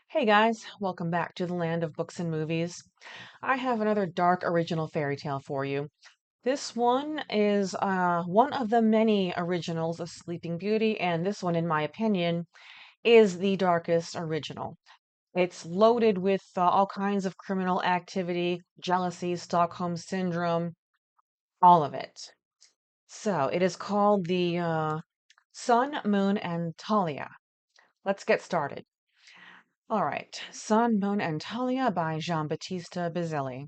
Hey guys, welcome back to the land of books and movies. I have another dark original fairy tale for you. This one is one of the many originals of Sleeping Beauty, and this one, in my opinion, is the darkest original. It's loaded with all kinds of criminal activity, jealousy, Stockholm Syndrome, all of it. So it is called the Sun, Moon, and Talia. Let's get started. All right, Sun, Moon, and Talia by Giambattista Bizzelli.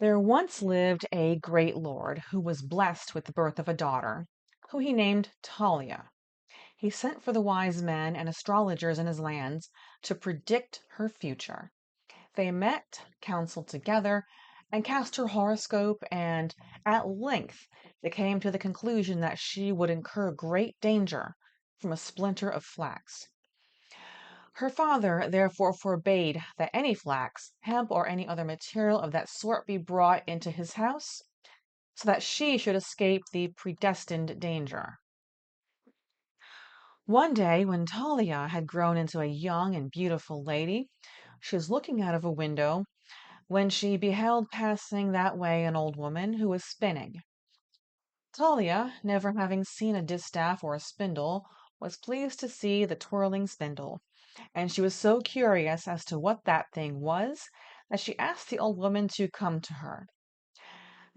There once lived a great lord who was blessed with the birth of a daughter, who he named Talia. He sent for the wise men and astrologers in his lands to predict her future. They met, counseled together, and cast her horoscope, and at length they came to the conclusion that she would incur great danger from a splinter of flax. Her father therefore forbade that any flax, hemp, or any other material of that sort be brought into his house, so that she should escape the predestined danger. One day, when Talia had grown into a young and beautiful lady, she was looking out of a window when she beheld passing that way an old woman who was spinning. Talia, never having seen a distaff or a spindle, was pleased to see the twirling spindle, and she was so curious as to what that thing was that she asked the old woman to come to her.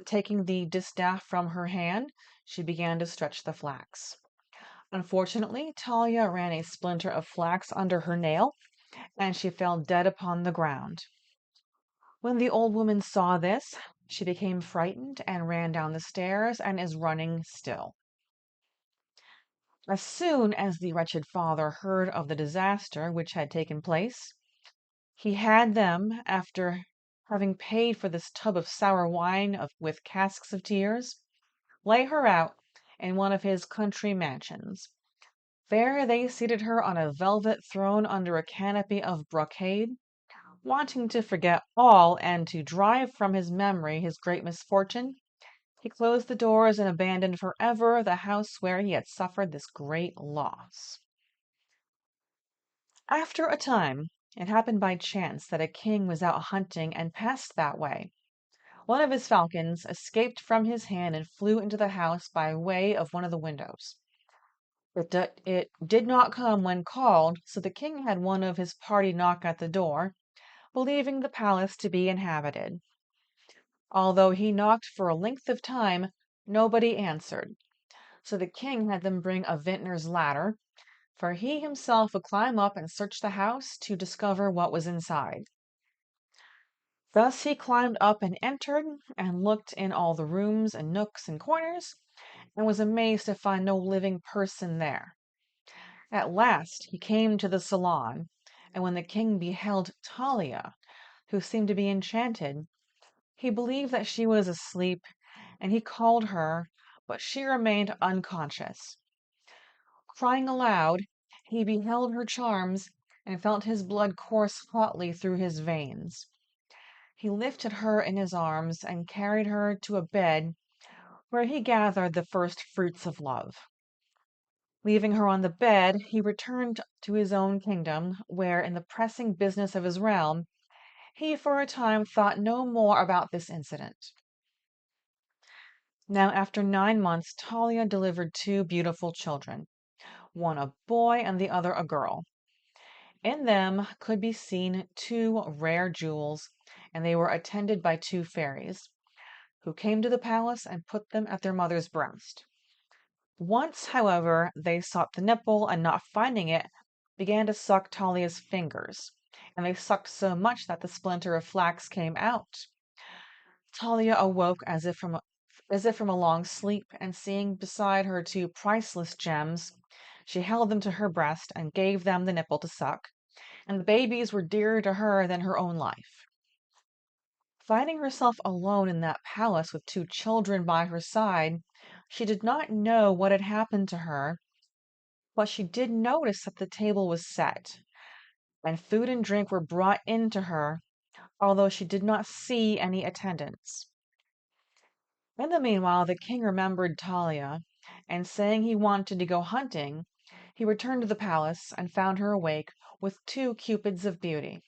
Taking the distaff from her hand, she began to stretch the flax. Unfortunately, Talia ran a splinter of flax under her nail, and she fell dead upon the ground. When the old woman saw this, she became frightened and ran down the stairs and is running still. As soon as the wretched father heard of the disaster which had taken place, he had them, after having paid for this tub of sour wine with casks of tears, lay her out in one of his country mansions. There they seated her on a velvet throne under a canopy of brocade. Wanting to forget all and to drive from his memory his great misfortune, he closed the doors and abandoned forever the house where he had suffered this great loss. After a time, it happened by chance that a king was out hunting and passed that way. One of his falcons escaped from his hand and flew into the house by way of one of the windows. It did not come when called, so the king had one of his party knock at the door, believing the palace to be inhabited. Although he knocked for a length of time, nobody answered, so the king had them bring a vintner's ladder, for he himself would climb up and search the house to discover what was inside. Thus he climbed up and entered, and looked in all the rooms and nooks and corners, and was amazed to find no living person there. At last he came to the salon, and when the king beheld Talia, who seemed to be enchanted, he believed that she was asleep, and he called her, but she remained unconscious. Crying aloud, he beheld her charms, and felt his blood course hotly through his veins. He lifted her in his arms and carried her to a bed where he gathered the first fruits of love. Leaving her on the bed, he returned to his own kingdom, where, in the pressing business of his realm, he for a time thought no more about this incident. Now, after 9 months, Talia delivered two beautiful children, one a boy and the other a girl. In them could be seen two rare jewels, and they were attended by two fairies, who came to the palace and put them at their mother's breast. Once, however, they sought the nipple, and not finding it, began to suck Talia's fingers, and they sucked so much that the splinter of flax came out. Talia awoke as if from a long sleep, and seeing beside her two priceless gems, she held them to her breast and gave them the nipple to suck, and the babies were dearer to her than her own life. Finding herself alone in that palace with two children by her side, she did not know what had happened to her, but she did notice that the table was set, and food and drink were brought in to her, although she did not see any attendants. In the meanwhile, the king remembered Talia, and saying he wanted to go hunting, He returned to the palace and found her awake with two cupids of beauty.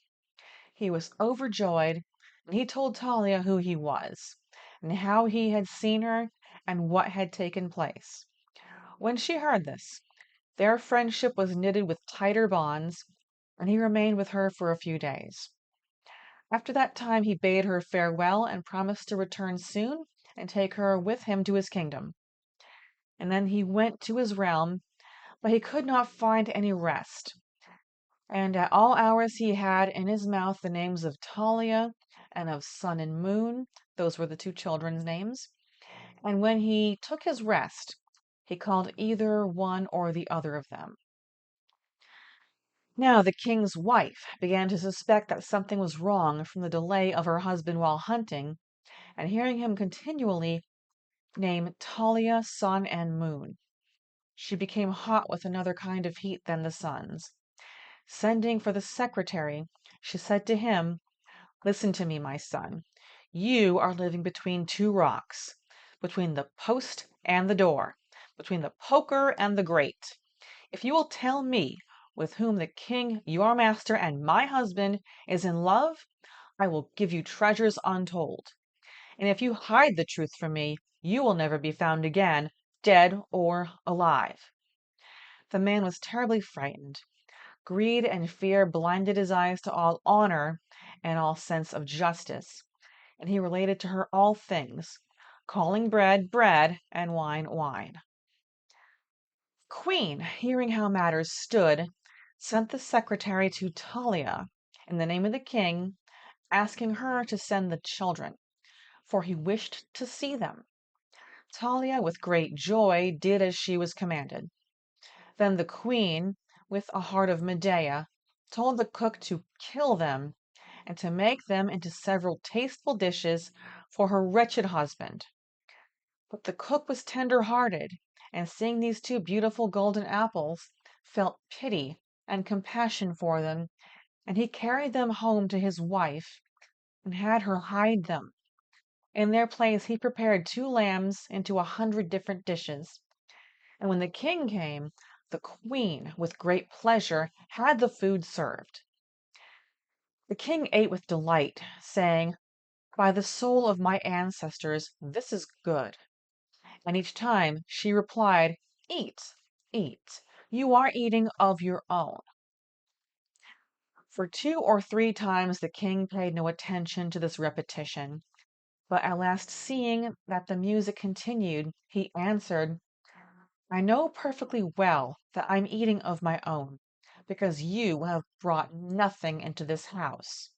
He was overjoyed, and he told Talia who he was, and how he had seen her, and what had taken place. When she heard this, their friendship was knitted with tighter bonds, and he remained with her for a few days. After that time he bade her farewell and promised to return soon and take her with him to his kingdom. And then he went to his realm, but he could not find any rest. And at all hours he had in his mouth the names of Talia and of Sun and Moon. Those were the two children's names. And when he took his rest, he called either one or the other of them. Now the king's wife began to suspect that something was wrong from the delay of her husband while hunting, and hearing him continually name Talia, Sun, and Moon. She became hot with another kind of heat than the sun's. Sending for the secretary, she said to him, "Listen to me, my son. You are living between two rocks, between the post and the door, between the poker and the grate. If you will tell me with whom the king, your master, and my husband is in love, I will give you treasures untold. And if you hide the truth from me, you will never be found again, dead or alive." The man was terribly frightened. Greed and fear blinded his eyes to all honor and all sense of justice, and he related to her all things, calling bread, bread, and wine, wine. Queen, hearing how matters stood, sent the secretary to Talia in the name of the king, asking her to send the children, for he wished to see them. Talia, with great joy, did as she was commanded. Then the queen, with a heart of Medea, told the cook to kill them and to make them into several tasteful dishes for her wretched husband. But the cook was tender-hearted, and seeing these two beautiful golden apples, felt pity and compassion for them, and he carried them home to his wife and had her hide them. In their place he prepared 2 lambs into 100 different dishes. And when the king came, the queen, with great pleasure, had the food served. The king ate with delight, saying, "By the soul of my ancestors, this is good." And each time she replied, "Eat, eat. You are eating of your own." For 2 or 3 times the king paid no attention to this repetition, but at last seeing that the music continued, he answered, "I know perfectly well that I'm eating of my own, because you have brought nothing into this house."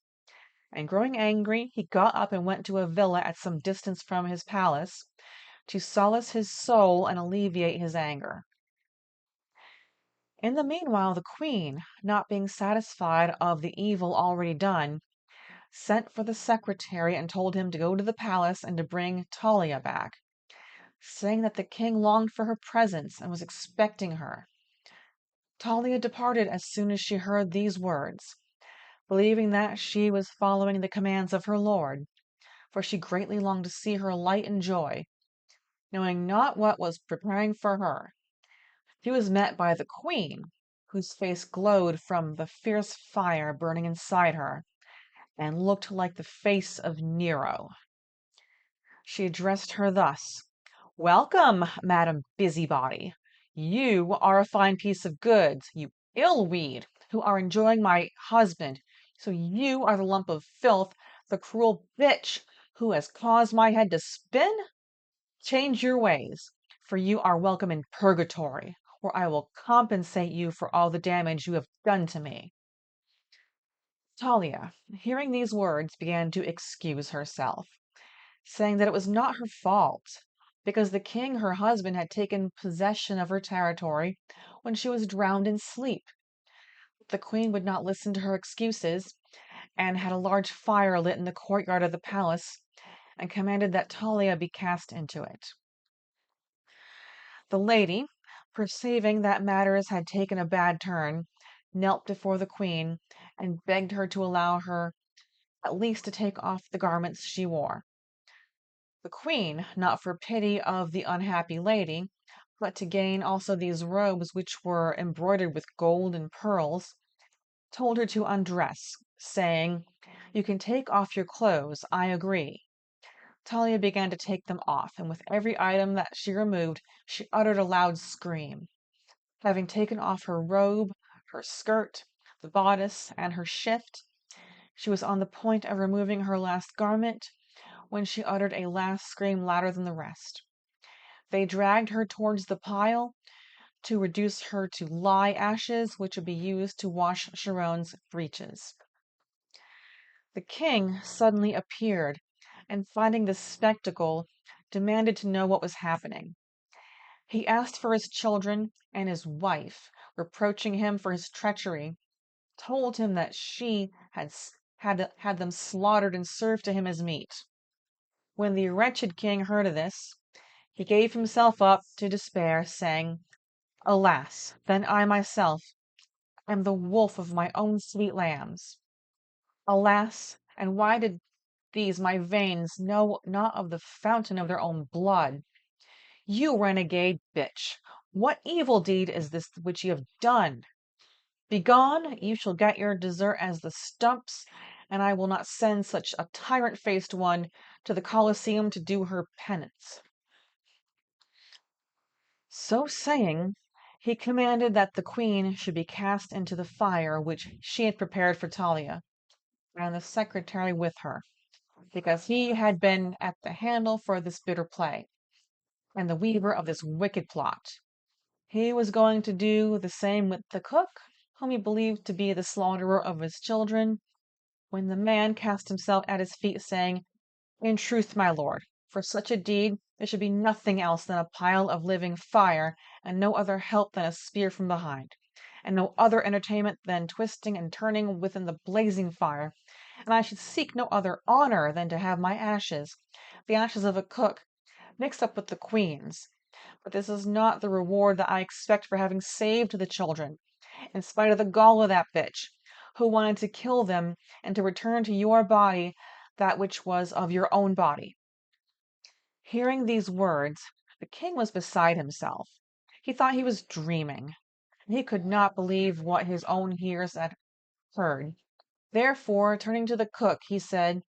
And growing angry, he got up and went to a villa at some distance from his palace, to solace his soul and alleviate his anger. In the meanwhile, the queen, not being satisfied of the evil already done, sent for the secretary and told him to go to the palace and to bring Talia back, saying that the king longed for her presence and was expecting her. Talia departed as soon as she heard these words, believing that she was following the commands of her lord, for she greatly longed to see her light and joy, knowing not what was preparing for her. She was met by the queen, whose face glowed from the fierce fire burning inside her, and looked like the face of Nero. She addressed her thus: "Welcome, Madam Busybody. You are a fine piece of goods, you ill weed, who are enjoying my husband. So you are the lump of filth, the cruel bitch, who has caused my head to spin? Change your ways, for you are welcome in purgatory, where I will compensate you for all the damage you have done to me." Talia, hearing these words, began to excuse herself, saying that it was not her fault, because the king, her husband, had taken possession of her territory when she was drowned in sleep. The queen would not listen to her excuses, and had a large fire lit in the courtyard of the palace, and commanded that Talia be cast into it. The lady, perceiving that matters had taken a bad turn, knelt before the queen and begged her to allow her at least to take off the garments she wore. The queen, not for pity of the unhappy lady, but to gain also these robes which were embroidered with gold and pearls, told her to undress, saying, "You can take off your clothes, I agree." Talia began to take them off, and with every item that she removed, she uttered a loud scream. Having taken off her robe, her skirt, the bodice, and her shift, she was on the point of removing her last garment when she uttered a last scream louder than the rest. They dragged her towards the pile to reduce her to lye ashes, which would be used to wash Sharon's breeches. The king suddenly appeared, and finding this spectacle, demanded to know what was happening. He asked for his children, and his wife, reproaching him for his treachery, told him that she had them slaughtered and served to him as meat. When the wretched king heard of this, he gave himself up to despair, saying, "Alas, then I myself am the wolf of my own sweet lambs. Alas, and why did these my veins know not of the fountain of their own blood? You renegade bitch, what evil deed is this which you have done? Begone, you shall get your dessert as the stumps, and I will not send such a tyrant-faced one to the Colosseum to do her penance." So saying, he commanded that the queen should be cast into the fire which she had prepared for Talia, and the secretary with her, because he had been at the handle for this bitter play, and the weaver of this wicked plot. He was going to do the same with the cook, whom he believed to be the slaughterer of his children, when the man cast himself at his feet, saying, "In truth, my lord, for such a deed there should be nothing else than a pile of living fire, and no other help than a spear from behind, and no other entertainment than twisting and turning within the blazing fire, and I should seek no other honor than to have my ashes, the ashes of a cook, mixed up with the queen's. But this is not the reward that I expect for having saved the children, in spite of the gall of that bitch, who wanted to kill them and to return to your body that which was of your own body." Hearing these words, the king was beside himself. He thought he was dreaming. He could not believe what his own ears had heard. Therefore, turning to the cook, he said,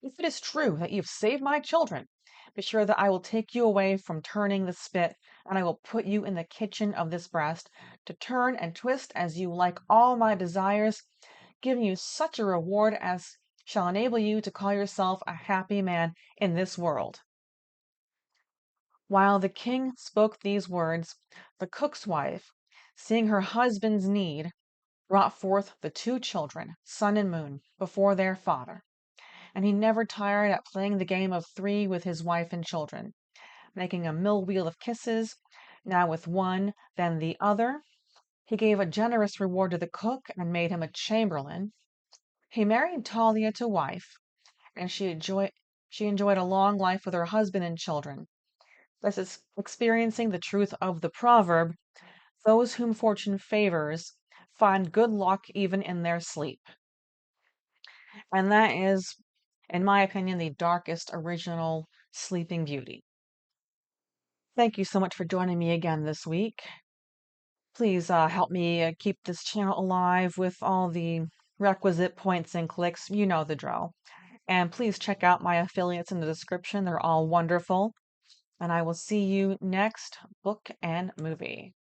"If it is true that you have saved my children, be sure that I will take you away from turning the spit, and I will put you in the kitchen of this breast, to turn and twist as you like all my desires, giving you such a reward as shall enable you to call yourself a happy man in this world." While the king spoke these words, the cook's wife, seeing her husband's need, brought forth the two children, Sun and Moon, before their father, and he never tired at playing the game of three with his wife and children, making a mill wheel of kisses, now with one, then the other. He gave a generous reward to the cook and made him a chamberlain. He married Talia to wife, and she enjoyed a long life with her husband and children, thus experiencing the truth of the proverb, "Those whom fortune favors find good luck even in their sleep." And that is, in my opinion, the darkest original Sleeping Beauty. Thank you so much for joining me again this week. Please help me keep this channel alive with all the requisite points and clicks. You know the drill. And please check out my affiliates in the description. They're all wonderful. And I will see you next book and movie.